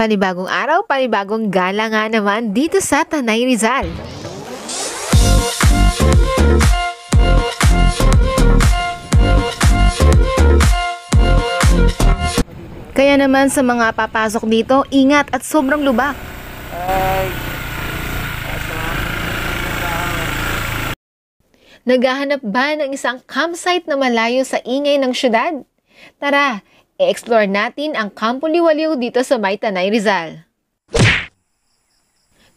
Panibagong araw, panibagong gala nga naman dito sa Tanay Rizal. Kaya naman sa mga papasok dito, ingat at sobrang lubak. Naghahanap ba ng isang campsite na malayo sa ingay ng syudad? Tara, i-explore natin ang Campo Liwaliw dito sa may Tanay Rizal.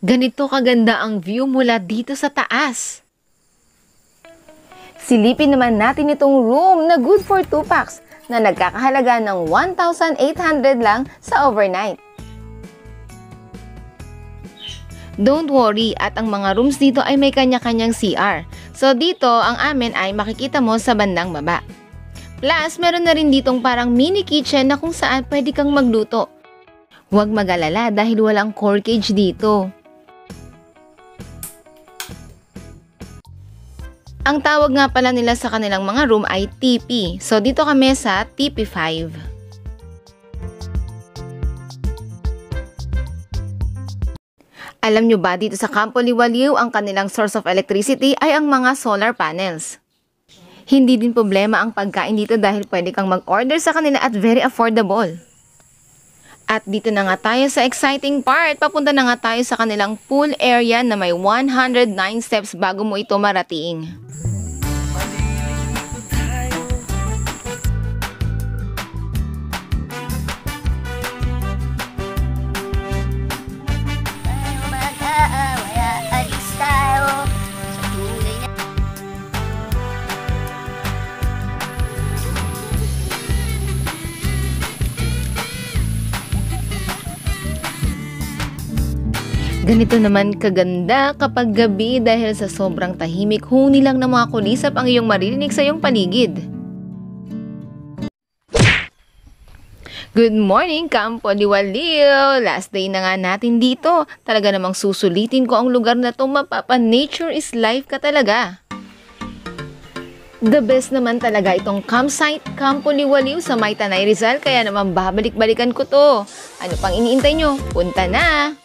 Ganito kaganda ang view mula dito sa taas. Silipin naman natin itong room na good for 2 packs na nagkakahalaga ng 1,800 lang sa overnight. Don't worry, at ang mga rooms dito ay may kanya-kanyang CR. So dito, ang amin ay makikita mo sa bandang baba. Plus, meron na rin ditong parang mini kitchen na kung saan pwede kang magluto. Huwag mag-alala dahil walang core cage dito. Ang tawag nga pala nila sa kanilang mga room ay TP. So dito kami sa TP5. Alam nyo ba, dito sa Campo Liwaliw, ang kanilang source of electricity ay ang mga solar panels. Hindi din problema ang pagkain dito dahil pwede kang mag-order sa kanila at very affordable. At dito na nga tayo sa exciting part. Papunta na nga tayo sa kanilang pool area na may 109 steps bago mo ito marating. Ganito naman kaganda kapag gabi dahil sa sobrang tahimik, huni lang ng mga kulisap ang iyong maririnig sa iyong paligid. Good morning, Campo Liwaliw! Last day na nga natin dito. Talaga namang susulitin ko ang lugar na to, mapapa-nature is life ka talaga. The best naman talaga itong campsite, Campo Liwaliw sa may Tanay Rizal, kaya naman babalik-balikan ko to. Ano pang iniintay nyo? Punta na!